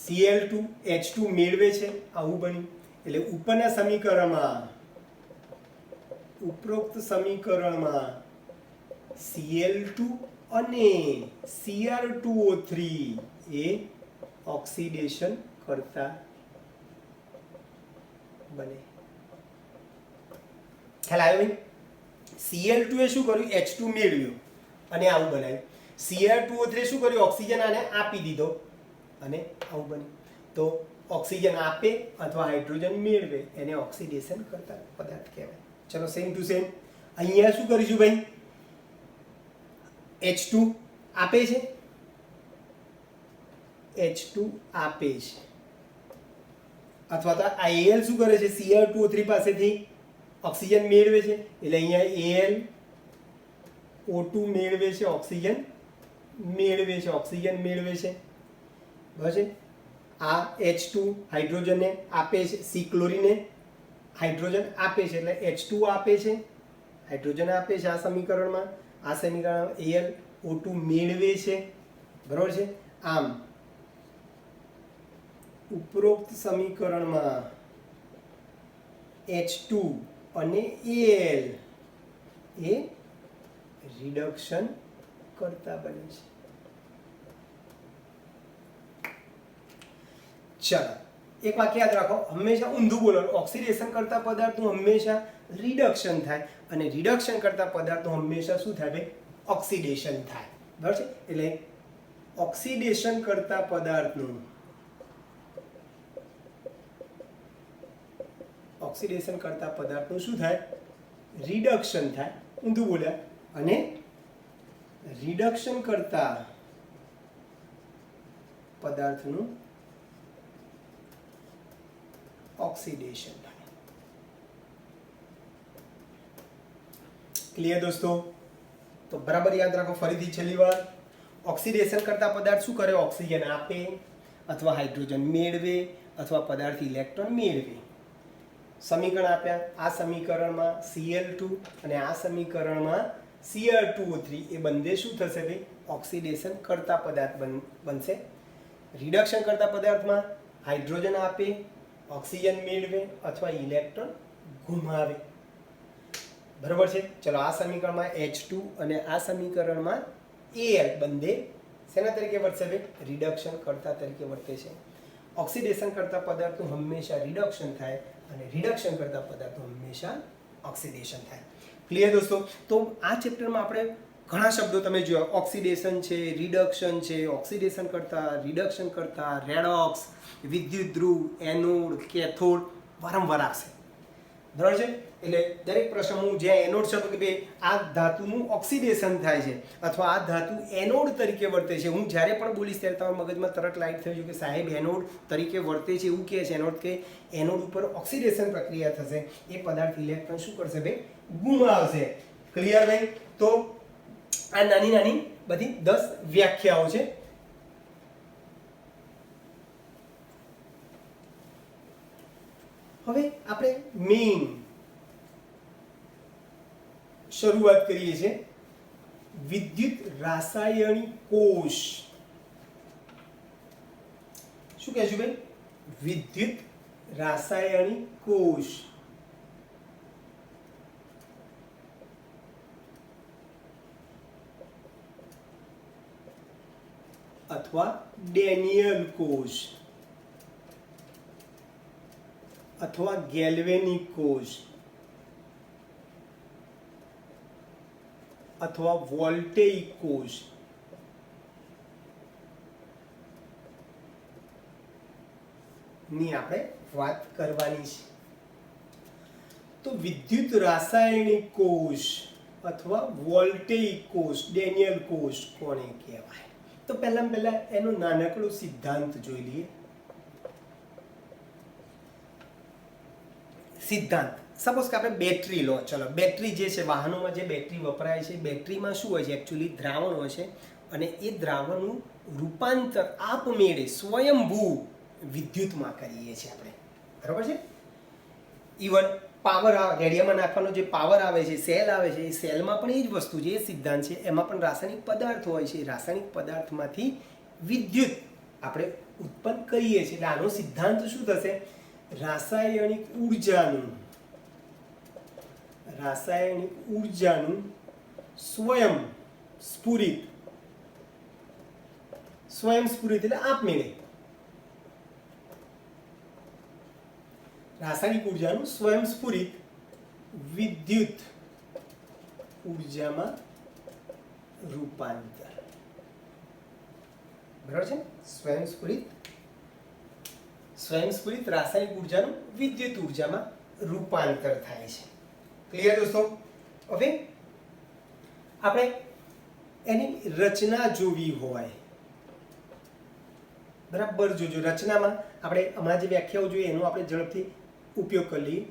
Speaker 1: Cl2 H2 મેળવે છે, આવું બન્યું. એટલે ઉપરના સમીકરણમાં, ઉપરોક્ત સમીકરણમાં Cl2 અને Cr2O3 એ ઓક્સિડેશન કરતા બને. ખ્યાલ આવ્યો ભાઈ? Cl2 એ શું કર્યું? H2 મેળવ્યું અને આવું બનાવ્યું. Cr2O3 શું કર્યું? ઓક્સિજન આને આપી દીધો અને આવું બન્યું. તો ઓક્સિજન આપે અથવા હાઇડ્રોજન મેળવે એને ઓક્સિડેશન કરતા પદાર્થ કહેવાય. ચલો સેમ ટુ સેમ અહીંયા શું કરીશું ભાઈ? H2 આપે છે, H2 આપે છે અથવા તો આ Al શું કરે છે? Cr2O3 પાસેથી ઓક્સિજન મેળવે છે એટલે અહીંયા Al O2 મેળવે છે, ઓક્સિજન મેળવે છે, ઓક્સિજન મેળવે છે. બરાબર છે. આ H2 હાઇડ્રોજનને આપે છે, C ક્લોરીને હાઇડ્રોજન આપે છે એટલે H2 આપે છે, હાઇડ્રોજન આપે છે. આ સમીકરણમાં આ સમીકરણમાં Al O2 મેળવે છે. બરાબર છે. આમ ઉપરોક્ત સમીકરણમાં H2 અને Al એ રિડક્શન કરતા બને છે. ચલો એક વાક્ય યાદ રાખો, હંમેશા ઊંધું બોલો. ઓક્સિડેશન કરતા પદાર્થનું હંમેશા રિડક્શન થાય અને રિડક્શન કરતા પદાર્થનું હંમેશા શું થાય ભાઈ? ઓક્સિડેશન થાય. બરાબર છે. એટલે ઓક્સિડેશન કરતા પદાર્થનું ઓક્સિડેશન કરતા પદાર્થનું શું થાય? રિડક્શન થાય. ઊંધું બોલ્યા. અને રિડક્શન કરતા પદાર્થનું ઓક્સિડેશન થાય. ક્લિયર દોસ્તો? તો બરાબર યાદ રાખો. ફરીથી છેલ્લી વાર, ઓક્સિડેશન કરતા પદાર્થ શું કરે? ઓક્સિજન આપે અથવા હાઇડ્રોજન મેળવે અથવા પદાર્થ ઇલેક્ટ્રોન મેળવે. સમીકરણ આપ્યા. આ સમીકરણમાં Cl2 અને આ સમીકરણમાં Cr2O3 એ બંને શું થશે ભાઈ? ઓક્સિડેશન કરતા પદાર્થ બનશે. રિડક્શન કરતા પદાર્થમાં હાઇડ્રોજન આપે, ઓક્સિજન મેળવે અથવા ઇલેક્ટ્રોન ગુમાવે. બરોબર છે. ચલો આ સમીકરણમાં H2 અને આ સમીકરણમાં Al બંને શેના તરીકે વર્તે છે? રિડક્શન કરતા તરીકે વર્તે છે. ઓક્સિડેશન કરતા પદાર્થનું હંમેશા રિડક્શન થાય અને રિડક્શન કરતા પદાર્થનું હંમેશા ઓક્સિડેશન થાય. ક્લિયર દોસ્તો? તો આ ચેપ્ટરમાં આપણે ઘણા શબ્દો તમે જોયા, ઓક્સિડેશન છે, રિડક્શન છે, ઓક્સિડેશન કરતા, રિડક્શન કરતા, રેડોક્સ, વિદ્યુત ધ્રુવ, એનોડ, કેથોડ વારંવાર આવશે. બરાબર છે? એટલે દરેક પ્રશ્ન હું જ્યાં એનોડ શબ્દ કે ભાઈ આ ધાતુનું ઓક્સિડેશન થાય છે અથવા આ ધાતુ એનોડ તરીકે વર્તે છે, હું જ્યારે પણ બોલીશ ત્યારે તમારા મગજમાં તરત લાઈટ થઈ કે સાહેબ એનોડ તરીકે વર્તે છે એવું કહે છે. એનોડ કે એનોડ ઉપર ઓક્સિડેશન પ્રક્રિયા થશે, એ પદાર્થ ઇલેક્ટ્રોન શું કરશે ભાઈ? ગુમાવશે. ક્લિયર ભાઈ? તો આ નાની નાની બધી 10 વ્યાખ્યાઓ છે. હવે આપણે મેઇન શરૂઆત કરીએ છીએ. વિદ્યુત રાસાયણિક કોષ. શું કહેશું ભાઈ? વિદ્યુત રાસાયણિક કોષ અથવા ડેનિયલ કોષ અથવા ગેલ્વેનિક કોષ અથવા વોલ્ટેઇક કોષ ની આપણે વાત કરવાની છે. તો વિદ્યુત રાસાયણિક કોષ અથવા વોલ્ટેઇક કોષ, ડેનિયલ કોષ કોને કહેવાય? તો પહેલા એનો નાનકડો સિદ્ધાંત જોઈ લઈએ. સિદ્ધાંત સપોઝ કે આપણે બેટરી લો. ચલો બેટરી જે છે, વાહનોમાં જે બેટરી વપરાય છે, બેટરીમાં શું હોય છે? એકચ્યુઅલી દ્રાવણ હોય છે અને એ દ્રાવણનું રૂપાંતર આપમેળે સ્વયંભૂ વિદ્યુતમાં કરીએ છીએ આપણે. બરાબર છે? ઇવન પાવર રેડિયમમાં નાખવાનો જે પાવર આવે છે, સેલ આવે છે, એ સેલમાં પણ એ જ વસ્તુ છે, એ સિદ્ધાંત છે. એમાં પણ રાસાયણિક પદાર્થ હોય છે. રાસાયણિક પદાર્થમાંથી વિદ્યુત આપણે ઉત્પન્ન કરીએ છીએ. એટલે આનો સિદ્ધાંત શું થશે? રાસાયણિક ઉર્જાનું સ્વયં સ્ફુરિત એટલે આપમેળે રાસાયણિક ઉર્જાનું સ્વયંસ્ફુરિત વિદ્યુત ઉર્જામાં રૂપાંતર. બરાબર છે? સ્વયંસ્ફુરિત રાસાયણિક ઉર્જાનું વિદ્યુત ઉર્જામાં રૂપાંતર થાય છે. ક્લિયર દોસ્તો? હવે આપણે એની રચના જોવી હોય, બરાબર જોજો. રચનામાં આપણે હમણાં જે વ્યાખ્યાઓ જોઈએ એનો આપણે ઝડપથી ઉપયોગ કરી લઈએ.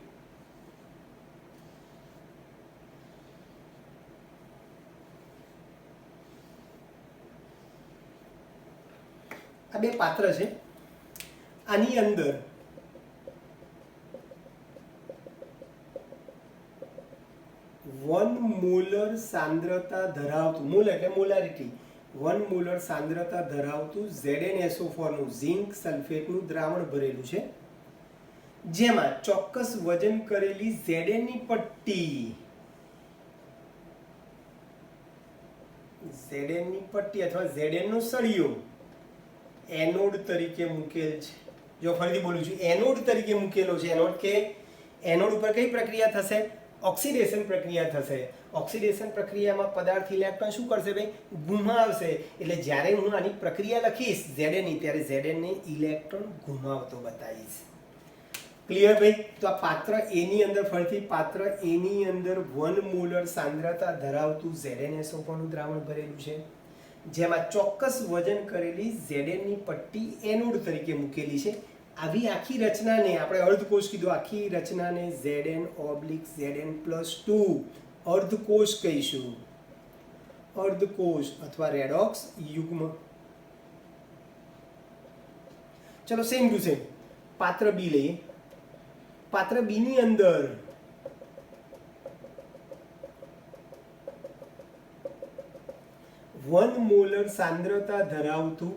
Speaker 1: આ બે પાત્ર છે. આની અંદર મોલર સાંદ્રતા ધરાવતું, મોલ એટલે મોલારિટી, 1 મોલર સાંદ્રતા ધરાવતું ZnSO4 નું ઝિંક સલ્ફેટનું દ્રાવણ ભરેલું છે, જેમાં ચોક્કસ વજન કરેલી Zn ની પટ્ટી અથવા Zn નો સળિયો એનોડ તરીકે મૂકેલ છે. જો ફરીથી બોલું છું, એનોડ તરીકે મૂકેલો છે. એનોડ ઉપર કઈ પ્રક્રિયા થશે? ઓક્સિડેશન પ્રક્રિયા થશે. ઓક્સિડેશન પ્રક્રિયામાં પદાર્થ ઇલેક્ટ્રોન શું કરશે ભાઈ? ગુમાવશે. એટલે જ્યારે હું આની પ્રક્રિયા લખીશ Zn ની, ત્યારે Zn ને ઇલેક્ટ્રોન ગુમાવતો બતાવીશ. ક્લિયર ભાઈ? તો આ પાત્ર A ની અંદર, ફરીથી પાત્ર A ની અંદર 1 મોલર સાંદ્રતા ધરાવતું ZnSO4 નું દ્રાવણ ભરેલું છે, જેમાં ચોક્કસ વજન કરેલી Zn ની પટ્ટી એનોડ તરીકે મૂકેલી છે. આવી આખી રચનાને આપણે અર્ધકોષ કીધું. આખી રચનાને Zn/Zn+2 અર્ધકોષ કહીશું. અર્ધકોષ અથવા રેડોક્સ યુગ્મ. ચલો સેમ ટુ સેમ પાત્ર બી લઈએ. પાત્ર બી ની અંદર વન મોલર સાંદ્રતા ધરાવતું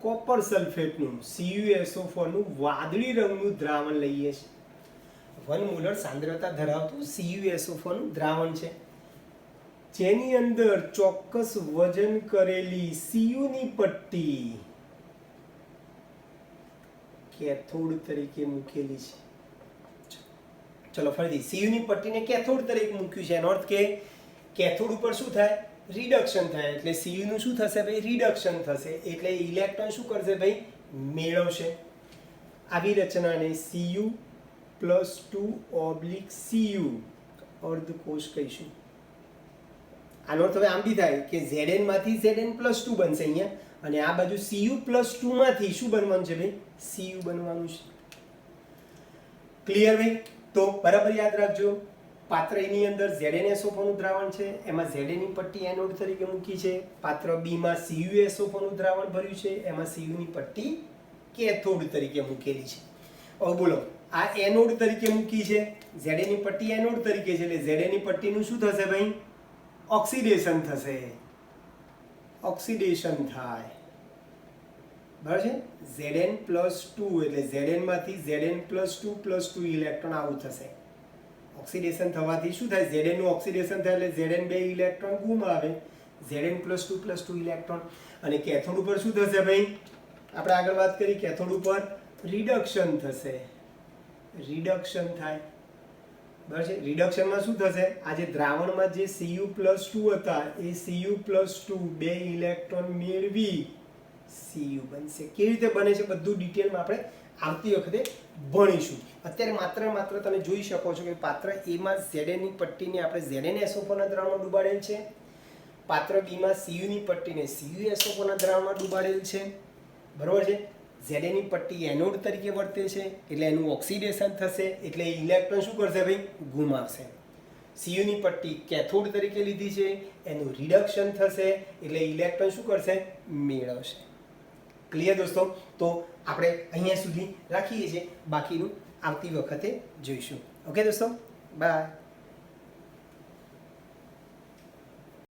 Speaker 1: કોપર સલ્ફેટનું CuSO4 નું વાદળી રંગનું દ્રાવણ લઈએ છીએ. 1 મોલર સાંદ્રતા ધરાવતું CuSO4 નું દ્રાવણ છે જેની અંદર ચોક્કસ વજન કરેલી Cu ની પટ્ટી કેથોડ તરીકે મૂકેલી છે. ચલો ફરીથી Cu ની પટ્ટીને કેથોડ તરીકે મૂક્યું છે એનો અર્થ કે કેથોડ ઉપર શું થાય રિડક્શન થાય એટલે Cu નું શું થશે ભાઈ રિડક્શન થશે એટલે ઇલેક્ટ્રોન શું કરશે ભાઈ મેળવશે. આવી રચનાને Cu+2/Cu અર્ધકોષ કહીશું. આનો અર્થ હવે આમ બી થાય કે Zn માંથી Zn+2 બનશે અહીંયા અને આ બાજુ Cu+2 માંથી શું બનવાનું છે ભાઈ Cu બનવાનું છે. ક્લિયર ભાઈ? તો બરાબર યાદ રાખજો પાત્ર A ની અંદર ZnSO4 નું દ્રાવણ છે એમાં Zn ની પટ્ટી એનોડ તરીકે મૂકી છે. પાત્ર B માં CuSO4 નું દ્રાવણ ભર્યું છે એમાં Cu ની પટ્ટી કેથોડ તરીકે મૂકેલી છે. હવે બોલો આ એનોડ તરીકે મૂકી છે Zn ની પટ્ટી એનોડ તરીકે છે એટલે Zn ની પટ્ટીનું શું થશે ભાઈ ઓક્સિડેશન થશે. ઓક્સિડેશન થાય બરાબર છે. Zn+2 એટલે Zn માંથી Zn+2+2 ઇલેક્ટ્રોન આવું થશે. ઓક્સિડેશન થવાથી શું થાય Zn નું ઓક્સિડેશન થાય એટલે Zn 2 ઇલેક્ટ્રોન ગુમાવે Zn+2+2 ઇલેક્ટ્રોન અને કેથોડ ઉપર શું થશે ભાઈ આપણે આગળ વાત કરી કેથોડ ઉપર રિડક્શન થશે. રિડક્શન થાય બરાબર છે. રિડક્શનમાં શું થશે આ જે દ્રાવણમાં જે Cu+2 હતા એ Cu+2 બે ઇલેક્ટ્રોન મેળવી Cu બનશે. કેવી રીતે બને છે બધું ડિટેલમાં આપણે આવતી વખતે ભણીશું. અત્યારે માત્ર તમે જોઈ શકો છો કે પાત્ર A માં Zn ની પટ્ટીને આપણે ZnSO4 ના દ્રાવણમાં ડુબાડેલ છે. પાત્ર B માં Cu ની પટ્ટીને CuSO4 ના દ્રાવણમાં ડુબાડેલ છે. બરોબર છે. Zn ની પટ્ટી એનોડ તરીકે વર્તે છે એટલે એનું ઓક્સિડેશન થશે એટલે ઇલેક્ટ્રોન શું કરશે ભાઈ ગુમાવશે. Cu ની પટ્ટી કેથોડ તરીકે લીધી છે એનું રિડક્શન થશે એટલે ઇલેક્ટ્રોન શું કરશે મેળવશે. ક્લિયર દોસ્તો? તો આપણે અહીંયા સુધી રાખીએ છીએ બાકીનું આવતી વખતે જોઈશું. ઓકે દોસ્તો બાય.